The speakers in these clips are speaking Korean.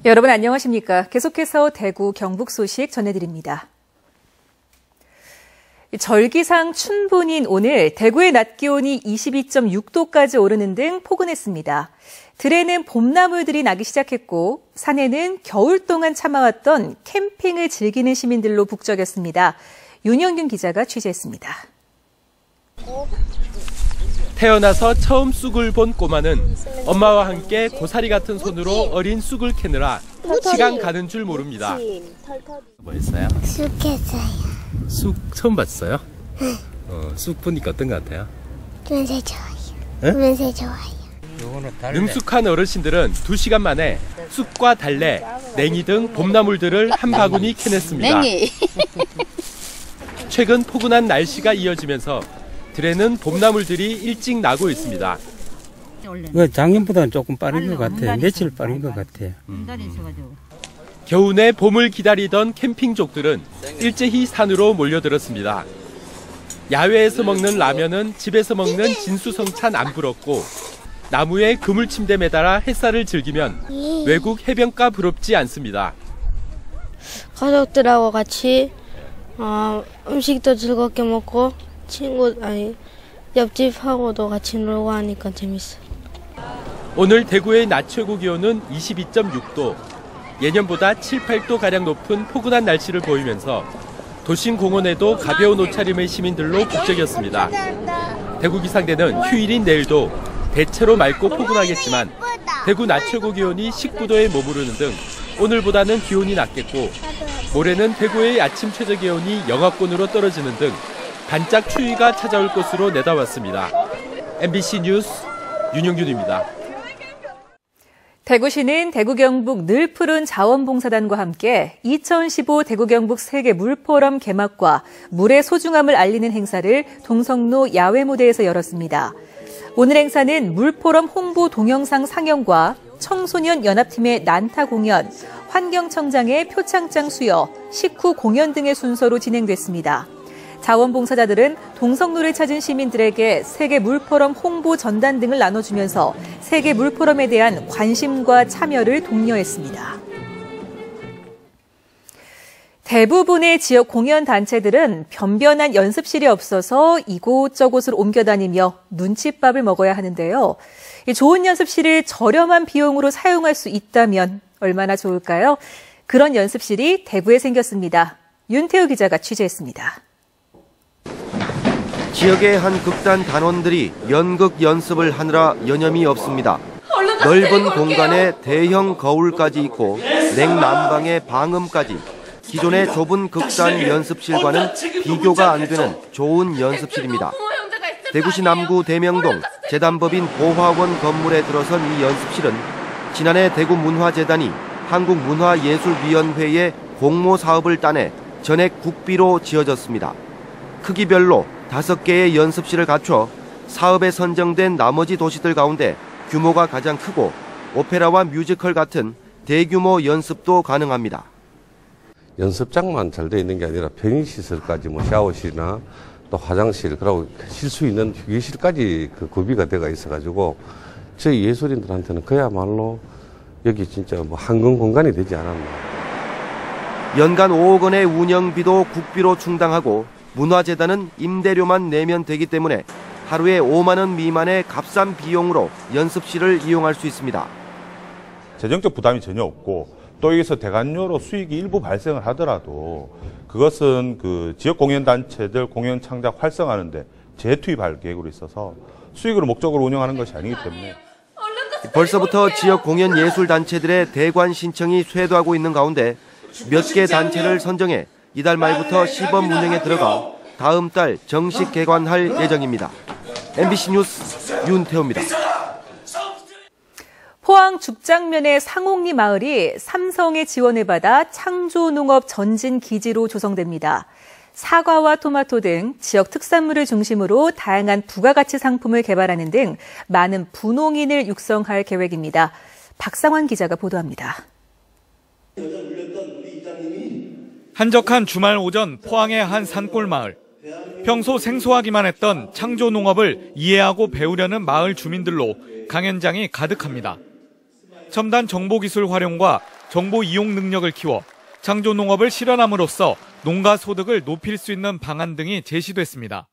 여러분 안녕하십니까? 계속해서 대구 경북 소식 전해드립니다. 절기상 춘분인 오늘 대구의 낮 기온이 22.6도까지 오르는 등 포근했습니다. 들에는 봄나물들이 나기 시작했고 산에는 겨울 동안 참아왔던 캠핑을 즐기는 시민들로 북적였습니다. 윤영균 기자가 취재했습니다. 태어나서 처음 쑥을 본 꼬마는 엄마와 함께 고사리 같은 손으로 어린 쑥을 캐느라 시간 가는 줄 모릅니다. 뭐 했어요? 쑥 했어요. 쑥 처음 봤어요? 쑥 보니까 어떤 것 같아요? 냄새 좋아요. 네? 냄새 좋아요. 능숙한 어르신들은 2시간 만에 쑥과 달래, 냉이 등 봄나물들을 한 바구니 캐냈습니다. 최근 포근한 날씨가 이어지면서 들에는 봄나물들이 일찍 나고 있습니다. 작년보다는 조금 빠른 것 같아요. 며칠 빠른 것 같아요. 겨우내 봄을 기다리던 캠핑족들은 일제히 산으로 몰려들었습니다. 야외에서 먹는 라면은 집에서 먹는 진수성찬 안 부럽고 나무에 그물 침대 매달아 햇살을 즐기면 외국 해변가 부럽지 않습니다. 가족들하고 같이 음식도 즐겁게 먹고 옆집하고도 같이 놀고 하니까 재밌어요. 오늘 대구의 낮 최고 기온은 22.6도. 예년보다 7, 8도가량 높은 포근한 날씨를 보이면서 도심 공원에도 가벼운 옷차림의 시민들로 북적였습니다. 대구기상대는 휴일인 내일도 대체로 맑고 포근하겠지만 대구 낮 최고 기온이 19도에 머무르는 등 오늘보다는 기온이 낮겠고 모레는 대구의 아침 최저 기온이 영하권으로 떨어지는 등 반짝 추위가 찾아올 것으로 내다봤습니다. MBC 뉴스 윤영균입니다. 대구시는 대구 경북 늘푸른 자원봉사단과 함께 2015 대구 경북 세계 물포럼 개막과 물의 소중함을 알리는 행사를 동성로 야외무대에서 열었습니다. 오늘 행사는 물포럼 홍보 동영상 상영과 청소년 연합팀의 난타 공연, 환경청장의 표창장 수여, 식후 공연 등의 순서로 진행됐습니다. 자원봉사자들은 동성로를 찾은 시민들에게 세계 물포럼 홍보 전단 등을 나눠주면서 세계 물포럼에 대한 관심과 참여를 독려했습니다. 대부분의 지역 공연단체들은 변변한 연습실이 없어서 이곳저곳을 옮겨다니며 눈칫밥을 먹어야 하는데요. 좋은 연습실을 저렴한 비용으로 사용할 수 있다면 얼마나 좋을까요? 그런 연습실이 대구에 생겼습니다. 윤태우 기자가 취재했습니다. 지역의 한 극단 단원들이 연극 연습을 하느라 여념이 없습니다. 넓은 공간에 대형 거울까지 있고 냉난방에 방음까지 기존의 좁은 극단 연습실과는 비교가 안 되는 좋은 연습실입니다. 대구시 남구 대명동 재단법인 보화원 건물에 들어선 이 연습실은 지난해 대구문화재단이 한국문화예술위원회의 공모 사업을 따내 전액 국비로 지어졌습니다. 크기별로 5개의 연습실을 갖춰 사업에 선정된 나머지 도시들 가운데 규모가 가장 크고 오페라와 뮤지컬 같은 대규모 연습도 가능합니다. 연습장만 잘 돼 있는 게 아니라 편의시설까지 샤워실이나 또 화장실, 그리고 쉴 수 있는 휴게실까지 구비가 되어 있어가지고 저희 예술인들한테는 그야말로 여기 진짜 한강 공간이 되지 않았나. 연간 5억 원의 운영비도 국비로 충당하고 문화재단은 임대료만 내면 되기 때문에 하루에 5만 원 미만의 값싼 비용으로 연습실을 이용할 수 있습니다. 재정적 부담이 전혀 없고 또 여기서 대관료로 수익이 일부 발생을 하더라도 그것은 지역 공연단체들 공연 창작 활성화하는데 재투입할 계획으로 있어서 수익으로 목적으로 운영하는 것이 아니기 때문에 벌써부터 지역 공연 예술단체들의 대관 신청이 쇄도하고 있는 가운데 몇 개 단체를 선정해 이달 말부터 시범 운영에 들어가 다음 달 정식 개관할 예정입니다. MBC 뉴스 윤태호입니다. 포항 죽장면의 상옥리 마을이 삼성의 지원을 받아 창조농업 전진기지로 조성됩니다. 사과와 토마토 등 지역 특산물을 중심으로 다양한 부가가치 상품을 개발하는 등 많은 분홍인을 육성할 계획입니다. 박상환 기자가 보도합니다. 한적한 주말 오전 포항의 한 산골 마을. 평소 생소하기만 했던 창조농업을 이해하고 배우려는 마을 주민들로 강연장이 가득합니다. 첨단 정보기술 활용과 정보 이용 능력을 키워 창조 농업을 실현함으로써 농가 소득을 높일 수 있는 방안 등이 제시됐습니다.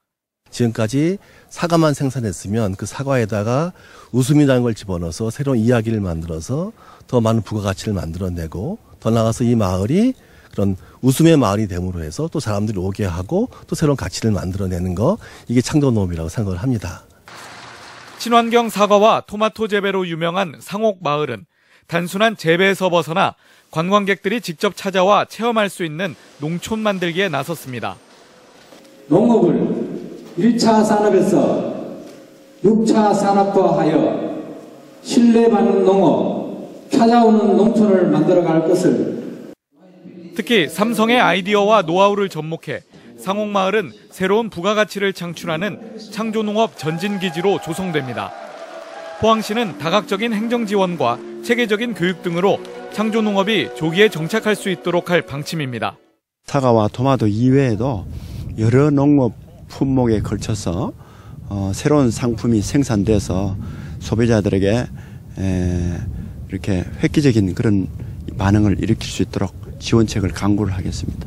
지금까지 사과만 생산했으면 그 사과에다가 웃음이라는 걸 집어넣어서 새로운 이야기를 만들어서 더 많은 부가가치를 만들어내고 더 나아가서 이 마을이 그런 웃음의 마을이 됨으로 해서 또 사람들이 오게 하고 또 새로운 가치를 만들어내는 거, 이게 창조농업이라고 생각을 합니다. 친환경 사과와 토마토 재배로 유명한 상옥마을은 단순한 재배에서 벗어나 관광객들이 직접 찾아와 체험할 수 있는 농촌 만들기에 나섰습니다. 농업을 1차 산업에서 6차 산업화하여 신뢰받는 농업, 찾아오는 농촌을 만들어갈 것을. 특히 삼성의 아이디어와 노하우를 접목해 상옥마을은 새로운 부가가치를 창출하는 창조농업 전진기지로 조성됩니다. 포항시는 다각적인 행정 지원과 체계적인 교육 등으로 창조농업이 조기에 정착할 수 있도록 할 방침입니다. 사과와 토마토 이외에도 여러 농업 품목에 걸쳐서 새로운 상품이 생산돼서 소비자들에게 이렇게 획기적인 그런 반응을 일으킬 수 있도록 지원책을 강구를 하겠습니다.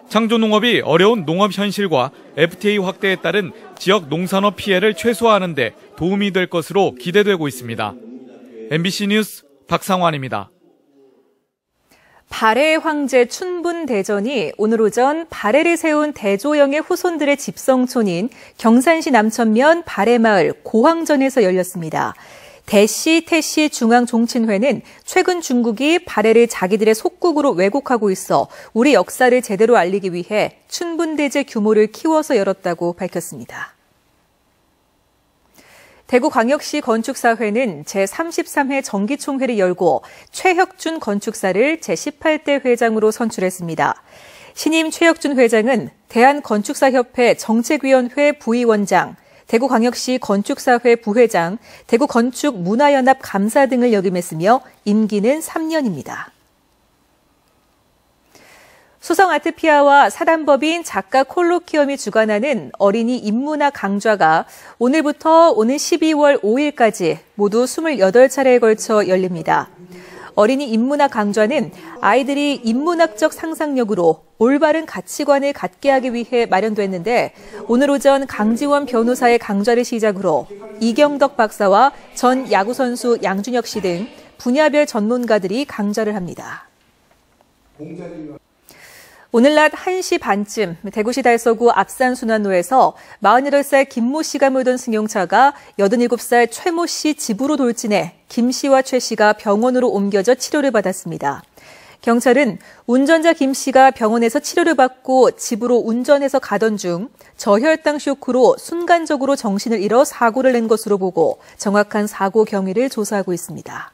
창조농업이 어려운 농업 현실과 FTA 확대에 따른 지역 농산업 피해를 최소화하는 데 도움이 될 것으로 기대되고 있습니다. MBC 뉴스 박상환입니다. 발해 황제 춘분대전이 오늘 오전 발해를 세운 대조영의 후손들의 집성촌인 경산시 남천면 발해마을 고황전에서 열렸습니다. 대시, 태시 중앙종친회는 최근 중국이 발해를 자기들의 속국으로 왜곡하고 있어 우리 역사를 제대로 알리기 위해 춘분대제 규모를 키워서 열었다고 밝혔습니다. 대구광역시 건축사회는 제33회 정기총회를 열고 최혁준 건축사를 제18대 회장으로 선출했습니다. 신임 최혁준 회장은 대한건축사협회 정책위원회 부위원장, 대구광역시 건축사회 부회장, 대구건축문화연합 감사 등을 역임했으며 임기는 3년입니다. 수성아트피아와 사단법인 작가 콜로키엄이 주관하는 어린이 인문학 강좌가 오늘부터 오는 12월 5일까지 모두 28차례에 걸쳐 열립니다. 어린이 인문학 강좌는 아이들이 인문학적 상상력으로 올바른 가치관을 갖게 하기 위해 마련됐는데 오늘 오전 강지원 변호사의 강좌를 시작으로 이경덕 박사와 전 야구선수 양준혁 씨 등 분야별 전문가들이 강좌를 합니다. 오늘 낮 1시 반쯤 대구시 달서구 앞산순환로에서 48살 김모 씨가 몰던 승용차가 87살 최모 씨 집으로 돌진해 김 씨와 최 씨가 병원으로 옮겨져 치료를 받았습니다. 경찰은 운전자 김 씨가 병원에서 치료를 받고 집으로 운전해서 가던 중 저혈당 쇼크로 순간적으로 정신을 잃어 사고를 낸 것으로 보고 정확한 사고 경위를 조사하고 있습니다.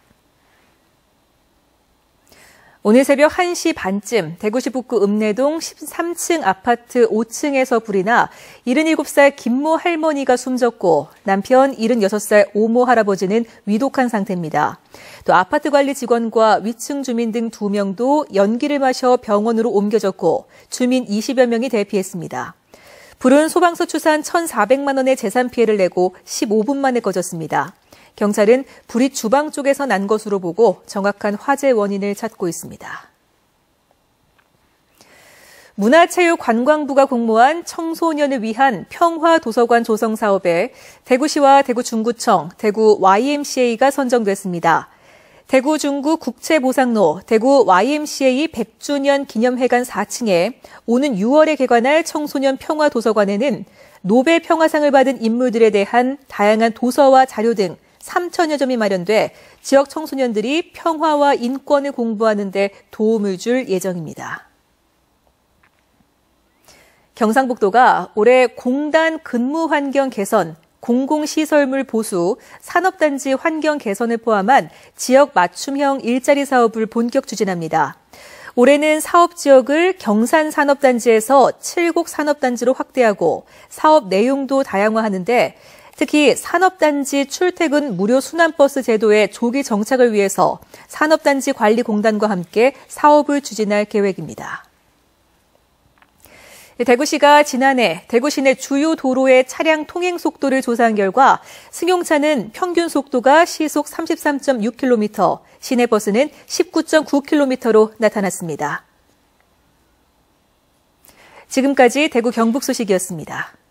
오늘 새벽 1시 반쯤 대구시 북구 읍내동 13층 아파트 5층에서 불이 나 77살 김모 할머니가 숨졌고 남편 76살 오모 할아버지는 위독한 상태입니다. 또 아파트 관리 직원과 위층 주민 등 2명도 연기를 마셔 병원으로 옮겨졌고 주민 20여 명이 대피했습니다. 불은 소방서 추산 1,400만 원의 재산 피해를 내고 15분 만에 꺼졌습니다. 경찰은 불이 주방 쪽에서 난 것으로 보고 정확한 화재 원인을 찾고 있습니다. 문화체육관광부가 공모한 청소년을 위한 평화도서관 조성 사업에 대구시와 대구중구청, 대구 YMCA가 선정됐습니다. 대구 중구 국채보상로 대구 YMCA 100주년 기념회관 4층에 오는 6월에 개관할 청소년 평화도서관에는 노벨 평화상을 받은 인물들에 대한 다양한 도서와 자료 등 3,000여 점이 마련돼 지역 청소년들이 평화와 인권을 공부하는 데 도움을 줄 예정입니다. 경상북도가 올해 공단 근무 환경 개선, 공공시설물 보수, 산업단지 환경 개선을 포함한 지역 맞춤형 일자리 사업을 본격 추진합니다. 올해는 사업 지역을 경산 산업단지에서 칠곡 산업단지로 확대하고 사업 내용도 다양화하는데 특히 산업단지 출퇴근 무료 순환버스 제도의 조기 정착을 위해서 산업단지 관리공단과 함께 사업을 추진할 계획입니다. 대구시가 지난해 대구 시내 주요 도로의 차량 통행 속도를 조사한 결과 승용차는 평균 속도가 시속 33.6km, 시내버스는 19.9km로 나타났습니다. 지금까지 대구 경북 소식이었습니다.